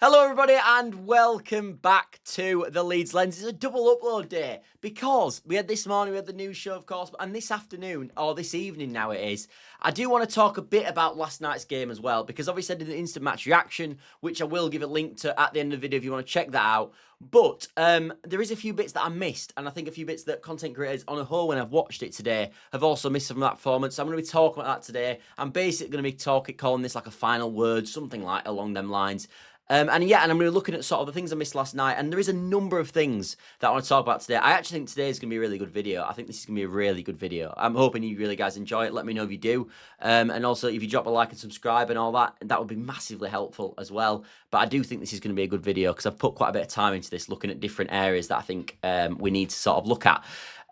Hello everybody and welcome back to the Leeds Lens. It's a double upload day because we had this morning, we had the news show of course, and this afternoon, or this evening now it is, I do want to talk a bit about last night's game as well, because obviously I did an instant match reaction, which I will give a link to at the end of the video if you want to check that out. But there is a few bits that I missed, and I think a few bits that content creators on a whole, when I've watched it today, have also missed from that performance. So I'm going to be talking about that today. I'm basically going to be calling this like a final word, something like along them lines. And I'm going to be looking at sort of the things I missed last night, and there is a number of things that I want to talk about today. I actually think today is going to be a really good video. I think this is going to be a really good video. I'm hoping you really guys enjoy it. Let me know if you do. And also, if you drop a like and subscribe and all that, that would be massively helpful as well. But I do think this is going to be a good video because I've put quite a bit of time into this, looking at different areas that I think we need to sort of look at.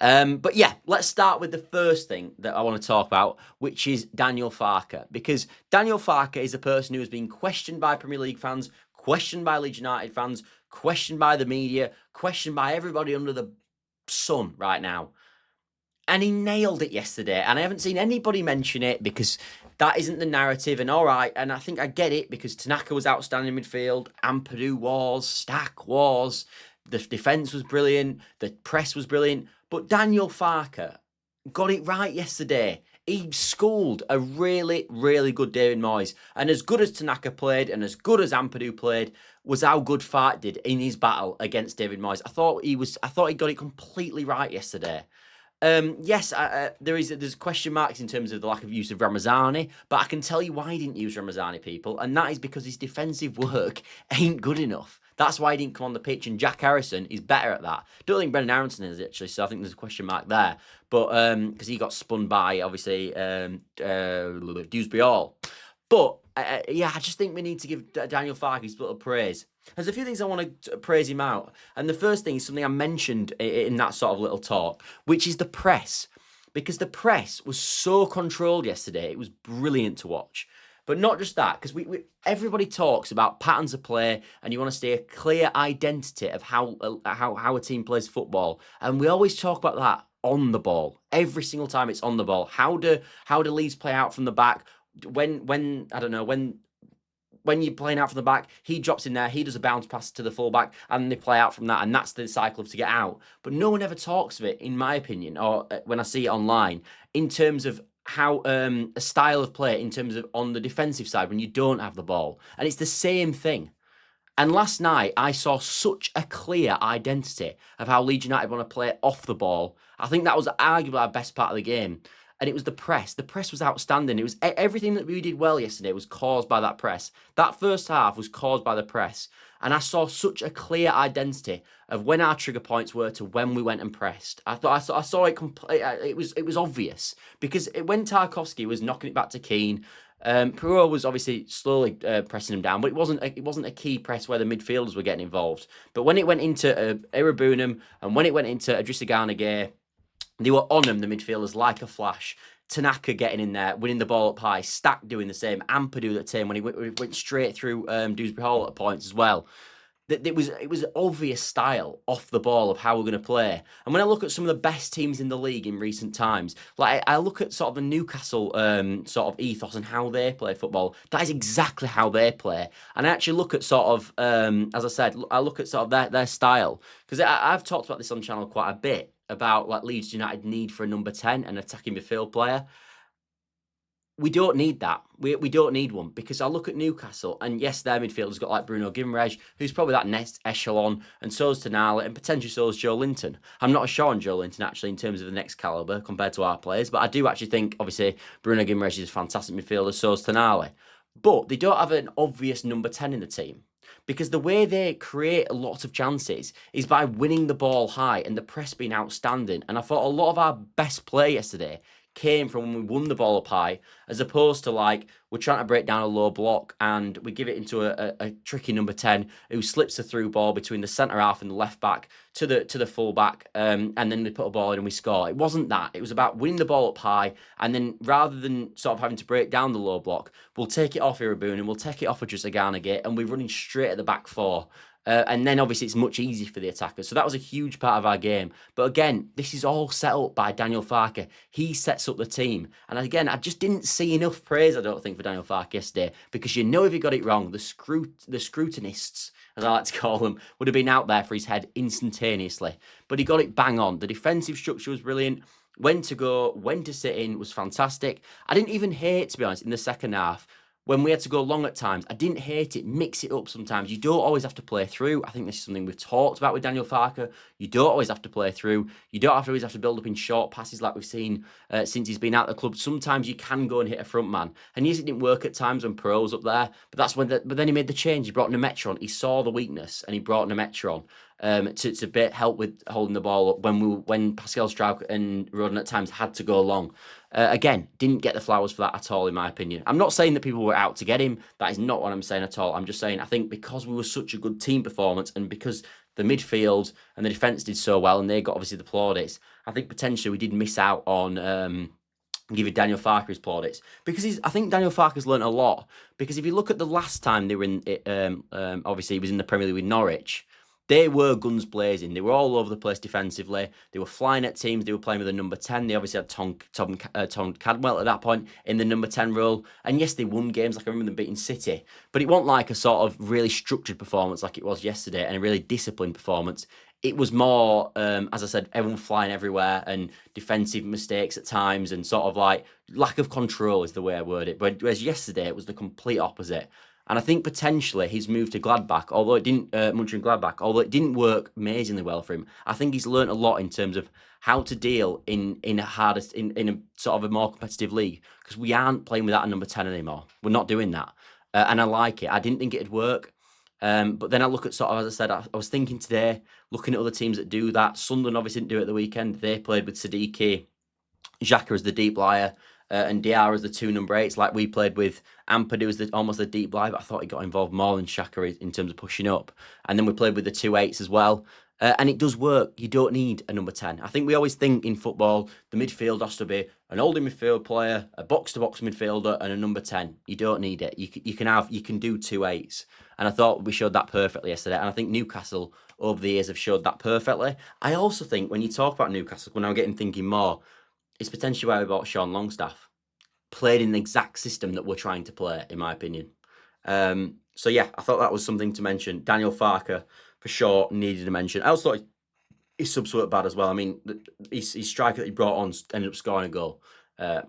But yeah, let's start with the first thing that I want to talk about, which is Daniel Farke. Because Daniel Farke is a person who has been questioned by Premier League fans, questioned by Leeds United fans, questioned by the media, questioned by everybody under the sun right now. And he nailed it yesterday. And I haven't seen anybody mention it because that isn't the narrative. And all right, and I think I get it because Tanaka was outstanding in midfield, Ampadu was, Stack was, the defence was brilliant, the press was brilliant. But Daniel Farke got it right yesterday. He schooled a really, really good David Moyes. And as good as Tanaka played and as good as Ampadu played was how good Farke did in his battle against David Moyes. I thought he got it completely right yesterday. Yes, there's question marks in terms of the lack of use of Ramazani, but I can tell you why he didn't use Ramazani, people, and that is because his defensive work ain't good enough. That's why he didn't come on the pitch, and Jack Harrison is better at that. Don't think Brendan Aronson is, actually, so I think there's a question mark there. But because he got spun by, obviously, Dewsbury Hall. But, yeah, I just think we need to give Daniel Farke his little praise. There's a few things I want to praise him out. And the first thing is something I mentioned in that sort of little talk, which is the press. Because the press was so controlled yesterday. It was brilliant to watch. But not just that, because everybody talks about patterns of play and you want to see a clear identity of how a team plays football. And we always talk about that on the ball. Every single time it's on the ball. How do Leeds play out from the back? When you're playing out from the back, he drops in there, he does a bounce pass to the fullback, and they play out from that, and that's the cycle of to get out. But no one ever talks of it, in my opinion, or when I see it online, in terms of how a style of play, in terms of on the defensive side when you don't have the ball. And it's the same thing. And last night, I saw such a clear identity of how Leeds United want to play off the ball. I think that was arguably our best part of the game. And it was the press. The press was outstanding. It was everything that we did well yesterday was caused by that press. That first half was caused by the press. And I saw such a clear identity of when our trigger points were to when we went and pressed. I saw it. It was obvious because when Tarkowski was knocking it back to Keane, Perot was obviously slowly pressing him down, but it wasn't a key press where the midfielders were getting involved. But when it went into Erabunum and when it went into Idrissa Gana Gueye, they were on him, the midfielders, like a flash. Tanaka getting in there, winning the ball up high. Stack doing the same. Ampadu that time when he went straight through Dewsbury Hall at points as well. It was obvious style off the ball of how we're going to play. And when I look at some of the best teams in the league in recent times, like I look at sort of the Newcastle sort of ethos and how they play football, that is exactly how they play. And I actually look at sort of, as I said, I look at sort of their style. Because I've talked about this on the channel quite a bit, about like Leeds United need for a number 10, an attacking midfield player. We don't need that. We don't need one, because I look at Newcastle and yes, their midfielder's got like Bruno who's probably that next echelon, and so is Tonali, and potentially so is Joelinton. I'm not sure on Joelinton actually in terms of the next calibre compared to our players, but I do actually think obviously Bruno is a fantastic midfielder, so is Tonali. But they don't have an obvious number 10 in the team. Because the way they create a lot of chances is by winning the ball high and the press being outstanding. And I thought a lot of our best play yesterday came from when we won the ball up high, as opposed to like we're trying to break down a low block and we give it into a tricky number 10 who slips the through ball between the centre half and the left back to the full back, and then they put a ball in and we score. It wasn't that. It was about winning the ball up high, and then rather than sort of having to break down the low block, we'll take it off Irabun and we'll take it off of Idrissa Gana Gueye, and we're running straight at the back four. And then obviously it's much easier for the attackers. So that was a huge part of our game. But again, this is all set up by Daniel Farke. He sets up the team. And again, I just didn't see enough praise, I don't think, for Daniel Farke yesterday. Because if he got it wrong, the scrutinists, as I like to call them, would have been out there for his head instantaneously. But he got it bang on. The defensive structure was brilliant. When to go, when to sit in was fantastic. I didn't even hate, to be honest, in the second half, when we had to go long at times. I didn't hate it. Mix it up sometimes. You don't always have to play through. I think this is something we've talked about with Daniel Farke. You don't always have to play through. You don't always have to build up in short passes like we've seen since he's been out of the club. Sometimes you can go and hit a front man. And yes, it didn't work at times when Pro was up there. But that's when. But then he made the change. He brought Nemetron. He saw the weakness and he brought Nemetron to help with holding the ball up when Pascal Struijk and Rodon at times had to go long. Again, didn't get the flowers for that at all, in my opinion. I'm not saying that people were out to get him. That is not what I'm saying at all. I'm just saying I think because we were such a good team performance and because the midfield and the defence did so well and they got obviously the plaudits, I think potentially we did miss out on giving Daniel Farke his plaudits. Because I think Daniel Farke's learnt a lot. Because if you look at the last time they were in, obviously he was in the Premier League with Norwich, they were guns blazing. They were all over the place defensively. They were flying at teams. They were playing with a number 10. They obviously had Tom Cadwell at that point in the number 10 role. And yes, they won games. Like I remember them beating City. But it wasn't like a sort of really structured performance like it was yesterday and a really disciplined performance. It was more, as I said, everyone flying everywhere and defensive mistakes at times and sort of like lack of control is the way I word it. But whereas yesterday, it was the complete opposite. And I think potentially his move to Gladbach, although it didn't Mönchengladbach, although it didn't work amazingly well for him, I think he's learnt a lot in terms of how to deal in a sort of a more competitive league because we aren't playing without a number 10 anymore. We're not doing that, and I like it. I didn't think it'd work, but then I look at sort of, as I said, I was thinking today, looking at other teams that do that. Sunderland obviously didn't do it at the weekend. They played with Siddiqui, Xhaka as the deep liar. And Diarra as the 2 number 8s, like we played with Ampadu as almost the deep lie, but I thought he got involved more than Xhaka in terms of pushing up. And then we played with the 2 8s as well. And it does work. You don't need a number 10. I think we always think in football, the midfield has to be an holding midfield player, a box-to-box midfielder, and a number 10. You don't need it. You can do 2 8s. And I thought we showed that perfectly yesterday. And I think Newcastle over the years have showed that perfectly. I also think when you talk about Newcastle, when I'm getting thinking more, it's potentially why we bought Sean Longstaff. Played in the exact system that we're trying to play, in my opinion. So yeah, I thought that was something to mention. Daniel Farke, for sure, needed a mention. I also thought his subs were bad as well. I mean, his striker that he brought on ended up scoring a goal.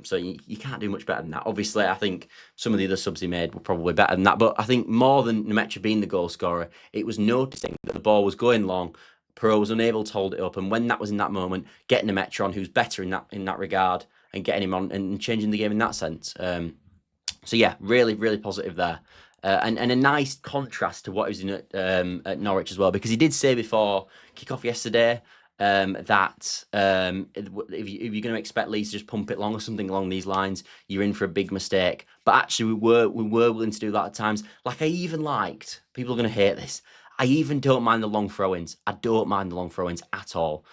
So you can't do much better than that. Obviously, I think some of the other subs he made were probably better than that. But I think more than Nemetcha being the goal scorer, it was noticing that the ball was going long. Pro was unable to hold it up, and when that was in that moment, getting Nemetcha on, who's better in that regard, and getting him on and changing the game in that sense. So yeah, really, really positive there. And a nice contrast to what he was in at Norwich as well, because he did say before kick-off yesterday that if you're going to expect Leeds to just pump it long or something along these lines, you're in for a big mistake. But actually, we were willing to do that at times. Like I even liked, people are going to hate this, I even don't mind the long throw-ins. I don't mind the long throw-ins at all.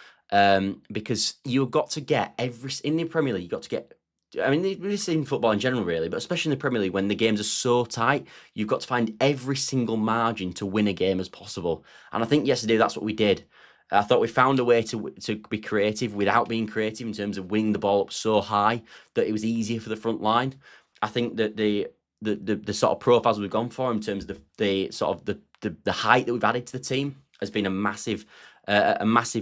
Because you've got to get in the Premier League, you've got to get, I mean, we've seen football in general, really, but especially in the Premier League, when the games are so tight, you've got to find every single margin to win a game as possible. And I think yesterday that's what we did. I thought we found a way to be creative without being creative in terms of winning the ball up so high that it was easier for the front line. I think that the sort of profiles we've gone for in terms of the height that we've added to the team has been a massive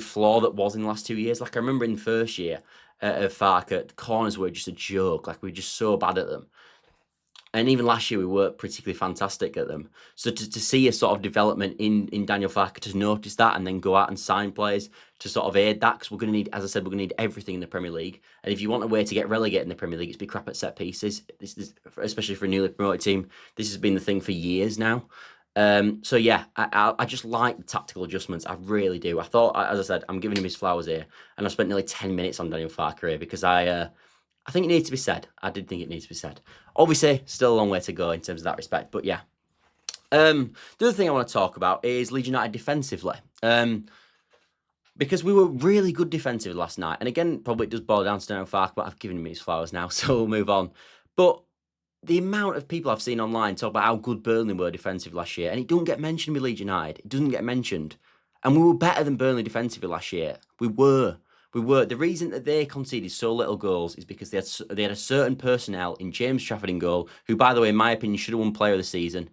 flaw that was in the last 2 years. Like I remember in the first year of Farke, the corners were just a joke. Like we were just so bad at them. And even last year we weren't particularly fantastic at them. So to see a sort of development in Daniel Farke, to notice that and then go out and sign players to sort of aid that, because we're going to need, as I said, we're going to need everything in the Premier League. And if you want a way to get relegated in the Premier League, it's be crap at set pieces. This is, especially for a newly promoted team, this has been the thing for years now. So yeah, I just like the tactical adjustments. I really do. I thought, as I said, I'm giving him his flowers here, and I spent nearly 10 minutes on Daniel Farke here because I think it needs to be said. I did think it needs to be said. Obviously, still a long way to go in terms of that respect, but yeah. The other thing I want to talk about is Leeds United defensively. Because we were really good defensively last night, and again, probably it does boil down to Daniel Farke, but I've given him his flowers now, so we'll move on. But the amount of people I've seen online talk about how good Burnley were defensive last year, and it doesn't get mentioned with Leeds United. It doesn't get mentioned. And we were better than Burnley defensively last year. We were. The reason that they conceded so little goals is because they had a certain personnel in James Trafford in goal, who, by the way, in my opinion, should have won Player of the Season.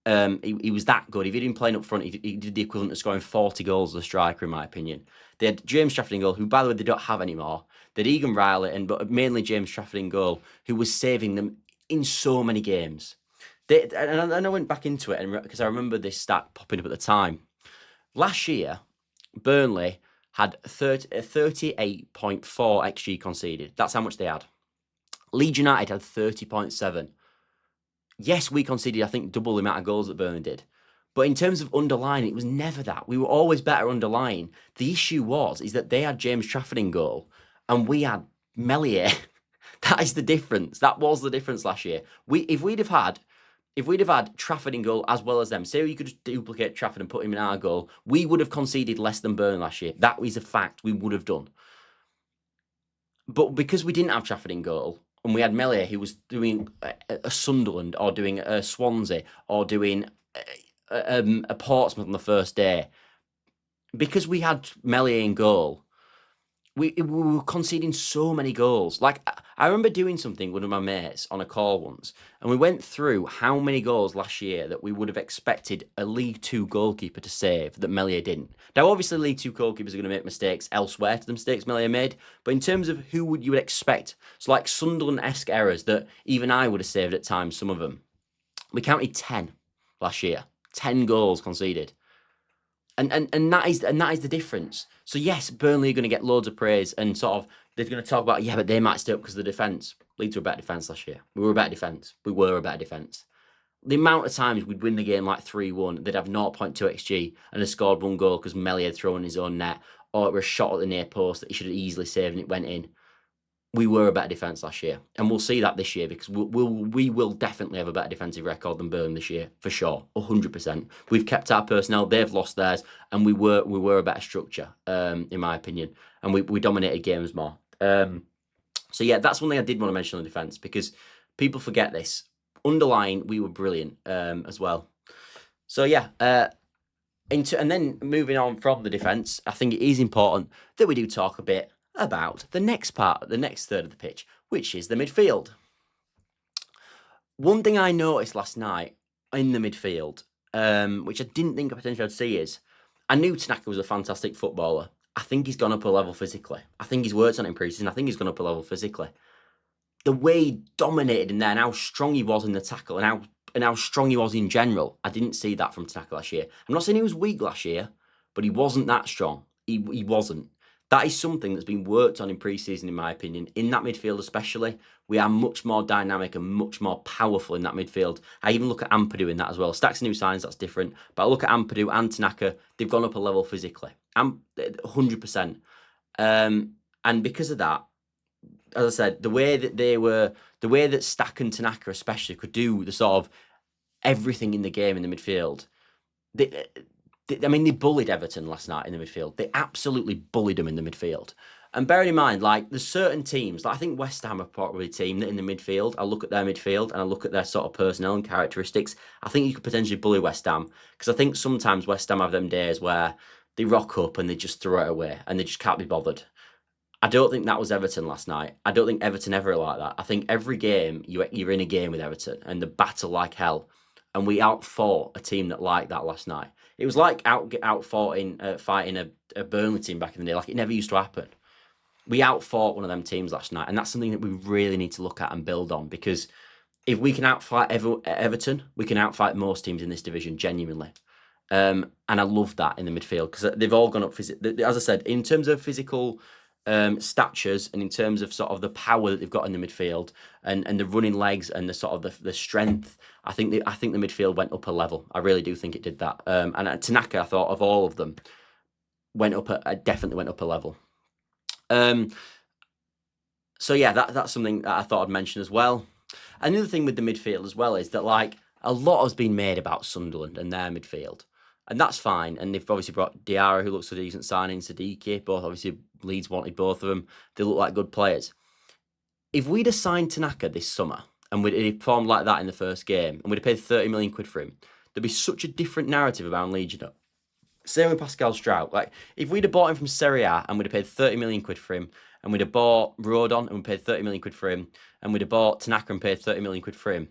He was that good. If he'd been playing up front, he did the equivalent of scoring 40 goals as a striker, in my opinion. They had James Trafford in goal, who, by the way, they don't have anymore. They had Egan Riley, but mainly James Trafford in goal, who was saving them in so many games. And I went back into it because I remember this stat popping up at the time. Last year, Burnley had 38.4 XG conceded. That's how much they had. Leeds United had 30.7. Yes, we conceded, I think, double the amount of goals that Burnley did. But in terms of underlying, it was never that. We were always better underlying. The issue is that they had James Trafford in goal and we had Meslier. That is the difference. That was the difference last year. If we'd have had Trafford in goal as well as them, say you could just duplicate Trafford and put him in our goal, we would have conceded less than Burnley last year. That is a fact. We would have done. But because we didn't have Trafford in goal, and we had Meslier, who was doing a Sunderland or doing a Swansea or doing a Portsmouth on the first day, because we had Meslier in goal, we were conceding so many goals. Like, I remember doing something with one of my mates on a call once, and we went through how many goals last year that we would have expected a League Two goalkeeper to save that Meslier didn't. Now, obviously, League Two goalkeepers are going to make mistakes elsewhere to the mistakes Meslier made, but in terms of who you would expect, it's like Sunderland-esque errors that even I would have saved at times, some of them. We counted 10 last year. 10 goals conceded. And that is the difference. So yes, Burnley are going to get loads of praise and sort of they're going to talk about, yeah, but they might stay up because of the defence. Leeds were a better defence last year. We were a better defence. The amount of times we'd win the game like 3-1, they'd have 0.2 XG and have scored one goal because Meslier had thrown his own net, or it was a shot at the near post that he should have easily saved and it went in. We were a better defence last year, and we'll see that this year because we will definitely have a better defensive record than Burnley this year, for sure, 100%. We've kept our personnel, they've lost theirs, and we were a better structure, in my opinion, and we dominated games more. So yeah, that's one thing I did want to mention on the defence because people forget this. Underlying, we were brilliant as well. So yeah, and then moving on from the defence, I think it is important that we do talk a bit about the next third of the pitch, which is the midfield. One thing I noticed last night in the midfield, which I didn't think potentially I'd see, is I knew Tanaka was a fantastic footballer. I think he's gone up a level physically. I think he's worked on it in pre-season. I think he's gone up a level physically. The way he dominated in there and how strong he was in the tackle and how strong he was in general, I didn't see that from Tanaka last year. I'm not saying he was weak last year, but he wasn't that strong. He wasn't. That is something that's been worked on in pre-season, in my opinion. In that midfield especially, we are much more dynamic and much more powerful in that midfield. I even look at Ampadu in that as well. Stacks new signs, that's different. But I look at Ampadu and Tanaka, they've gone up a level physically. 100%. And because of that, as I said, the way that Stack and Tanaka especially could do the sort of everything in the game in the midfield, they bullied Everton last night in the midfield. They absolutely bullied them in the midfield. And bearing in mind, like, there's certain teams, like I think West Ham are probably a team that in the midfield, I look at their midfield and I look at their sort of personnel and characteristics. I think you could potentially bully West Ham because I think sometimes West Ham have them days where they rock up and they just throw it away and they just can't be bothered. I don't think that was Everton last night. I don't think Everton ever are like that. I think every game, you're in a game with Everton and the battle like hell. And we outfought a team that liked that last night. It was like fighting a Burnley team back in the day. Like, it never used to happen. We outfought one of them teams last night, and that's something that we really need to look at and build on, because if we can outfight Everton, we can outfight most teams in this division, genuinely. And I love that in the midfield, because they've all gone up, as I said, in terms of physical statures and in terms of sort of the power that they've got in the midfield and the running legs and the sort of the strength. I think the midfield went up a level. I really do think it did that. And Tanaka, I thought of all of them, definitely went up a level. So yeah, that's something that I thought I'd mention as well. Another thing with the midfield as well is that, like, a lot has been made about Sunderland and their midfield. And that's fine. And they've obviously brought Diarra, who looks a decent signing, Siddiqui, both obviously Leeds wanted both of them. They look like good players. If we'd have signed Tanaka this summer and he performed like that in the first game, and we'd have paid 30 million quid for him, there'd be such a different narrative about Leeds, you know. Same with Pascal Struijk. Like, if we'd have bought him from Serie A and we'd have paid 30 million quid for him, and we'd have bought Rodon and we paid 30 million quid for him, and we'd have bought Tanaka and paid 30 million quid for him,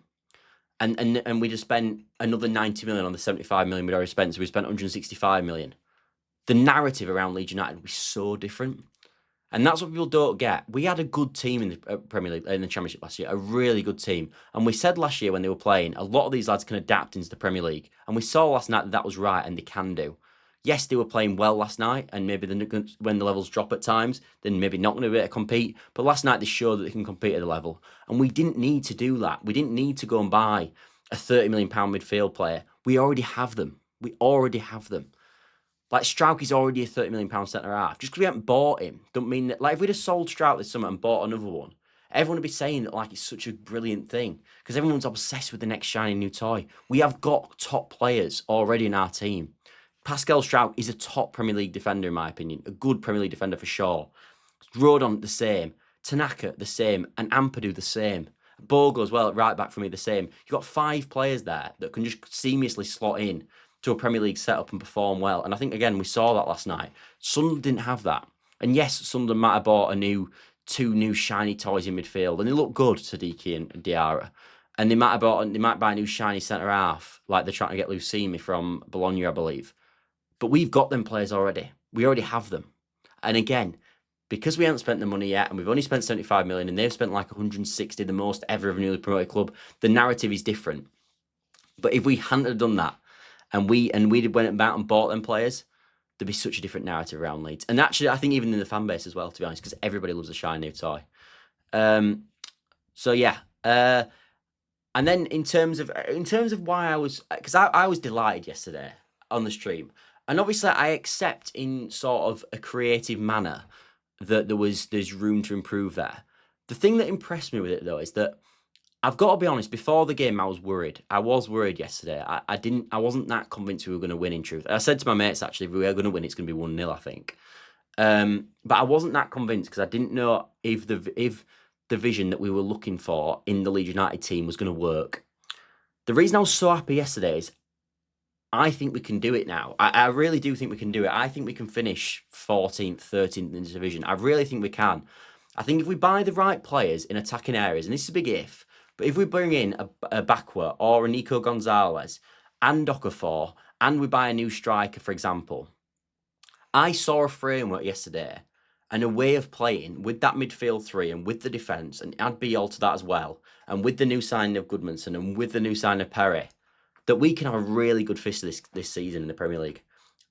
and we'd have spent another 90 million on the 75 million we'd already spent, so we spent 165 million. The narrative around Leeds United would be so different. And that's what people don't get. We had a good team in the Premier League, in the Championship last year, a really good team. And we said last year when they were playing, a lot of these lads can adapt into the Premier League. And we saw last night that was right, and they can do. Yes, they were playing well last night, and maybe when the levels drop at times, then maybe not going to be able to compete. But last night they showed that they can compete at the level. And we didn't need to do that. We didn't need to go and buy a £30 million midfield player. We already have them. We already have them. Like, Struijk is already a £30 million centre-half. Just because we haven't bought him, don't mean that... Like, if we'd have sold Struijk this summer and bought another one, everyone would be saying that, like, it's such a brilliant thing. Because everyone's obsessed with the next shiny new toy. We have got top players already in our team. Pascal Struijk is a top Premier League defender, in my opinion. A good Premier League defender for sure. Rodon, the same. Tanaka, the same. And Ampadu, the same. Bogle as well, at right back for me, the same. You've got 5 players there that can just seamlessly slot in to a Premier League setup and perform well. And I think, again, we saw that last night. Sunderland didn't have that. And yes, Sunderland might have bought two new shiny toys in midfield, and they look good, Sadiki and Diarra. And they might buy a new shiny centre-half, like they're trying to get Lucimi from Bologna, I believe. But we've got them players already. We already have them. And again, because we haven't spent the money yet, and we've only spent 75 million, and they've spent like 160, the most ever of a newly promoted club, the narrative is different. But if we hadn't have done that, and we went about and bought them players, there'd be such a different narrative around Leeds. And actually, I think even in the fan base as well, to be honest, because everybody loves a shiny new toy. So yeah. And then in terms of why I was delighted yesterday on the stream, and obviously I accept in sort of a creative manner that there's room to improve there. The thing that impressed me with it though is that I've got to be honest, before the game I was worried. I was worried yesterday. I wasn't that convinced we were going to win, in truth. I said to my mates, actually, if we are going to win, it's going to be 1-0, I think. But I wasn't that convinced because I didn't know if the vision that we were looking for in the Leeds United team was going to work. The reason I was so happy yesterday is I think we can do it now. I really do think we can do it. I think we can finish 14th, 13th in the division. I really think we can. I think if we buy the right players in attacking areas, and this is a big if, but if we bring in a Bakwa or a Nico Gonzalez and Okafor, and we buy a new striker, for example, I saw a framework yesterday and a way of playing with that midfield 3 and with the defence, and add Biol to that as well, and with the new signing of Gudmundsson and with the new signing of Perry, that we can have a really good fist this season in the Premier League.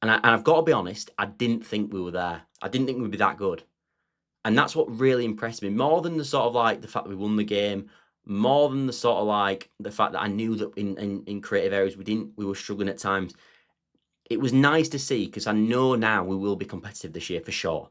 And I've got to be honest, I didn't think we were there. I didn't think we'd be that good. And that's what really impressed me, more than the sort of like the fact that we won the game, more than the sort of like the fact that I knew that in creative areas we were struggling at times. It was nice to see, because I know now we will be competitive this year for sure.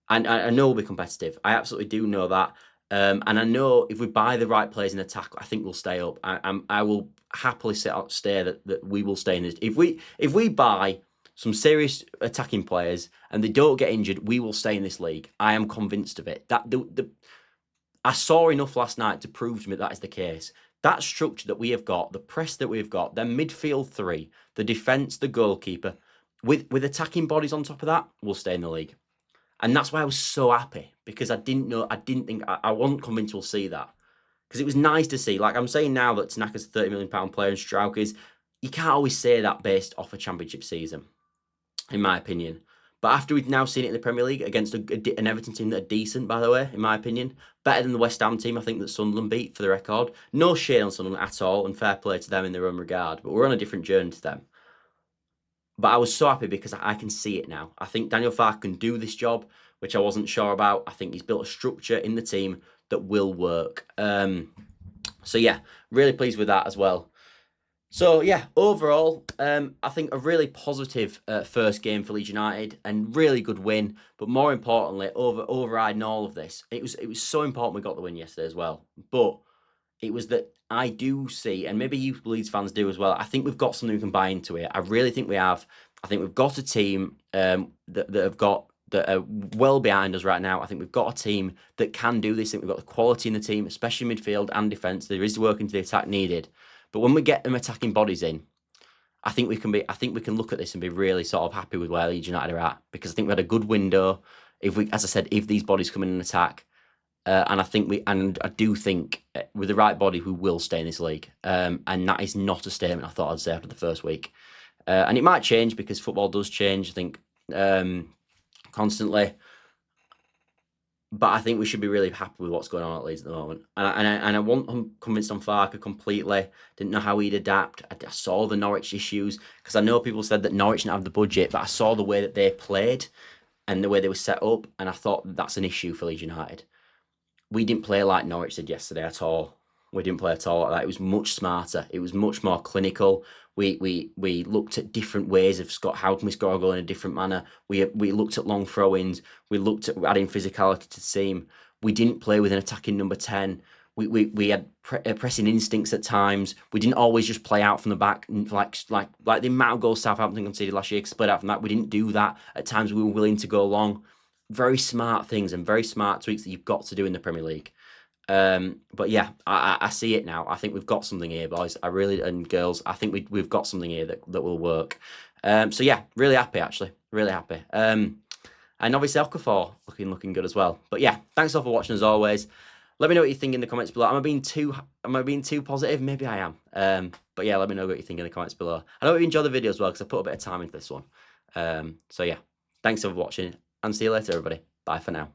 And I know we'll be competitive. I absolutely do know that. And I know if we buy the right players in attack, I think we'll stay up. I will happily stay that we will stay in this. If we buy some serious attacking players and they don't get injured, we will stay in this league. I am convinced of it. I saw enough last night to prove to me that is the case. That structure that we have got, the press that we've got, the midfield 3, the defence, the goalkeeper, with attacking bodies on top of that, we'll stay in the league. And that's why I was so happy, because I wasn't convinced we'll see that. Because it was nice to see. Like I'm saying now that Tanaka's a £30 million player and Struijk is, you can't always say that based off a championship season, in my opinion. But after we've now seen it in the Premier League against an Everton team that are decent, by the way, in my opinion, better than the West Ham team, I think, that Sunderland beat, for the record. No shade on Sunderland at all, and fair play to them in their own regard. But we're on a different journey to them. But I was so happy because I can see it now. I think Daniel Farke can do this job, which I wasn't sure about. I think he's built a structure in the team that will work. So yeah, really pleased with that as well. So yeah, overall, I think a really positive first game for Leeds United, and really good win. But more importantly, overriding all of this, it was so important we got the win yesterday as well. But it was that I do see, and maybe you Leeds fans do as well, I think we've got something we can buy into it. I really think we have. I think we've got a team that have got that are well behind us right now. I think we've got a team that can do this. I think we've got the quality in the team, especially midfield and defence. There is work into the attack needed. But when we get them attacking bodies in, I think we can look at this and be really sort of happy with where Leeds United are at, because I think we had a good window. If these bodies come in and attack, and I do think with the right body we will stay in this league. And that is not a statement I thought I'd say after the first week. And it might change because football does change, I think, constantly. But I think we should be really happy with what's going on at Leeds at the moment. And I'm convinced on Farke completely. Didn't know how he'd adapt. I saw the Norwich issues, because I know people said that Norwich didn't have the budget, but I saw the way that they played and the way they were set up, and I thought that's an issue for Leeds United. We didn't play like Norwich did yesterday at all. We didn't play at all like that. It was much smarter. It was much more clinical. We looked at different ways of how can we score a goal in a different manner. We looked at long throw-ins. We looked at adding physicality to the team. We didn't play with an attacking number 10. We had pressing instincts at times. We didn't always just play out from the back, like the amount of goals Southampton conceded last year, split out from that. We didn't do that. At times we were willing to go long. Very smart things and very smart tweaks that you've got to do in the Premier League. But yeah, I see it now. I think we've got something here, boys. And girls, I think we've got something here that will work. So yeah, really happy, actually. Really happy. And obviously Okafor looking good as well. But yeah, thanks all for watching as always. Let me know what you think in the comments below. Am I being too positive? Maybe I am. But yeah, let me know what you think in the comments below. I hope you enjoy the video as well, because I put a bit of time into this one. So yeah, thanks for watching, and see you later, everybody. Bye for now.